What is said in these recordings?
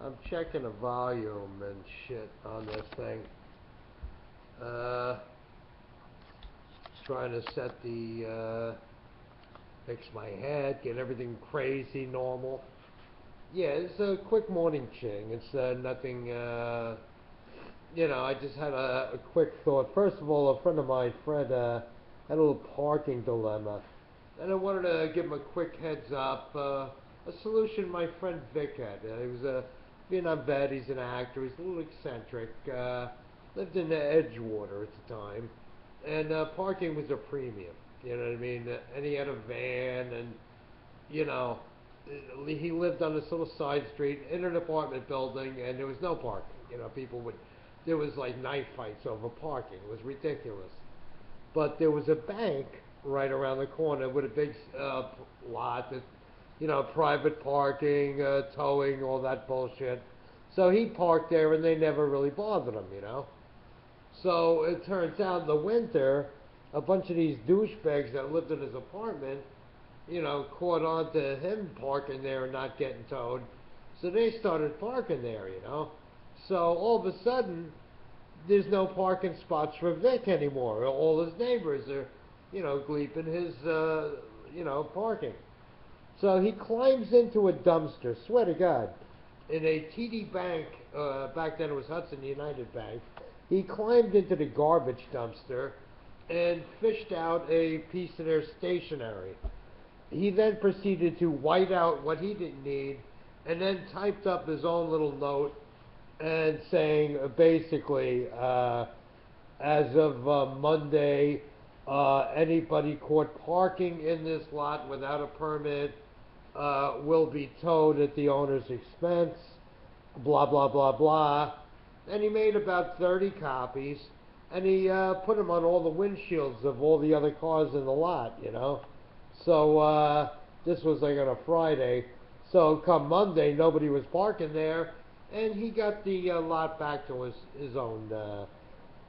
I'm checking the volume and shit on this thing. Trying to set the, fix my head, get everything crazy, normal. Yeah, it's a quick morning Ching. It's nothing, I just had a quick thought. First of all, a friend of mine, Fred, had a little parking dilemma. And I wanted to give him a quick heads up. A solution my friend Vic had. He was a Vietnam vet, he's an actor, he's a little eccentric. Lived in Edgewater at the time. And parking was a premium. You know what I mean? And he had a van, and, you know, he lived on this little side street in an apartment building, and there was no parking. People would, there was like knife fights over parking. It was ridiculous. But there was a bank right around the corner with a big lot that, private parking, towing, all that bullshit. So he parked there, and they never really bothered him. So it turns out in the winter, a bunch of these douchebags that lived in his apartment, caught on to him parking there and not getting towed. So they started parking there. So all of a sudden, there's no parking spots for Vic anymore. All his neighbors are, gleeping his, parking. So he climbs into a dumpster, swear to God, in a TD Bank, back then it was Hudson United Bank. He climbed into the garbage dumpster and fished out a piece of their stationery. He then proceeded to white out what he didn't need and then typed up his own little note and saying basically, as of Monday, anybody caught parking in this lot without a permit will be towed at the owner's expense, blah, blah, blah, blah. And he made about 30 copies, and he put them on all the windshields of all the other cars in the lot. So this was like on a Friday. So come Monday, nobody was parking there, and he got the lot back to his own,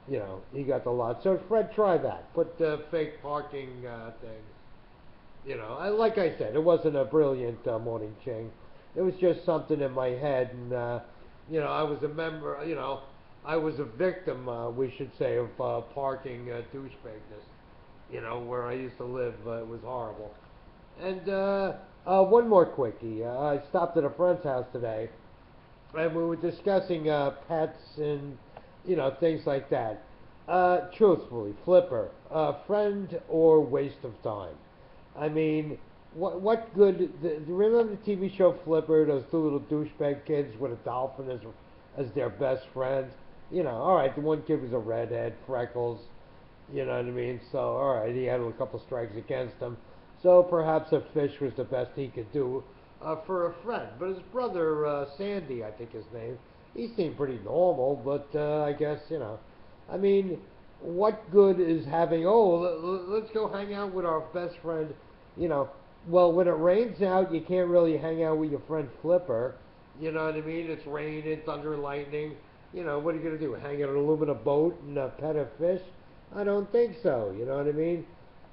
he got the lot. So Fred, try that. Put fake parking things. Like I said, it wasn't a brilliant morning Ching. It was just something in my head, and I was a member, I was a victim, we should say, of parking douchebagness, where I used to live. It was horrible. And one more quickie. I stopped at a friend's house today, and we were discussing pets and, things like that. Truthfully, Flipper, friend or waste of time? I mean, what good? Remember the TV show Flipper? Those two little douchebag kids with a dolphin as their best friend. All right, the one kid was a redhead, freckles. You know what I mean? So all right, he had a couple strikes against him. So perhaps a fish was the best he could do for a friend. But his brother Sandy, I think his name, he seemed pretty normal. But I guess I mean, what good is having? Oh, let's go hang out with our best friend. Well, when it rains out, you can't really hang out with your friend Flipper. You know what I mean? It's raining, thunder, and lightning. What are you going to do? Hang out on an aluminum boat and pet a fish? I don't think so. You know what I mean?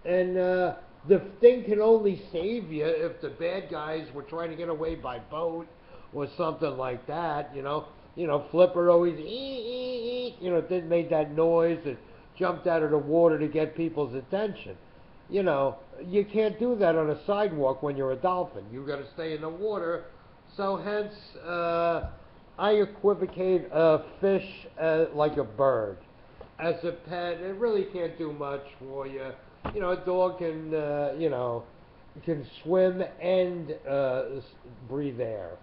And the thing can only save you if the bad guys were trying to get away by boat or something like that. Flipper always made that noise and jumped out of the water to get people's attention. You can't do that on a sidewalk when you're a dolphin. You've got to stay in the water. So hence, I equivocate a fish like a bird. As a pet, it really can't do much for you. A dog can swim and breathe air.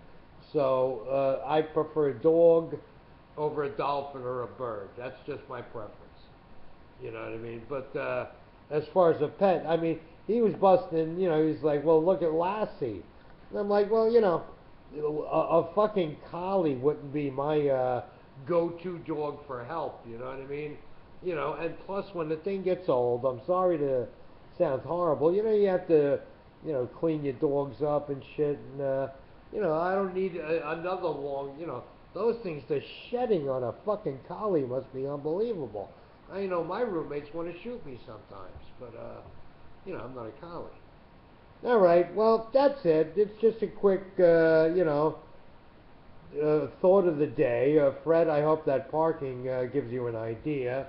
So I prefer a dog over a dolphin or a bird. That's just my preference. You know what I mean? But as far as a pet, I mean, he was busting, he's like, well, look at Lassie. And I'm like, well, a fucking collie wouldn't be my go-to dog for help, you know what I mean? And plus when the thing gets old, I'm sorry to sound horrible, you have to, clean your dogs up and shit, and, I don't need another long, those things, the shedding on a fucking collie must be unbelievable. I know my roommates want to shoot me sometimes, but, I'm not a collie. All right, well, that's it. It's just a quick, thought of the day. Fred, I hope that parking gives you an idea.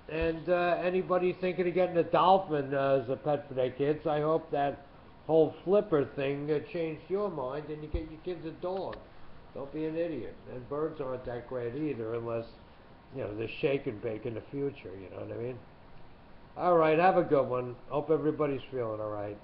And anybody thinking of getting a dolphin as a pet for their kids, I hope that whole flipper thing changed your mind and you get your kids a dog. Don't be an idiot. And birds aren't that great either unless, they're shake and bake in the future, you know what I mean? All right, have a good one. Hope everybody's feeling all right.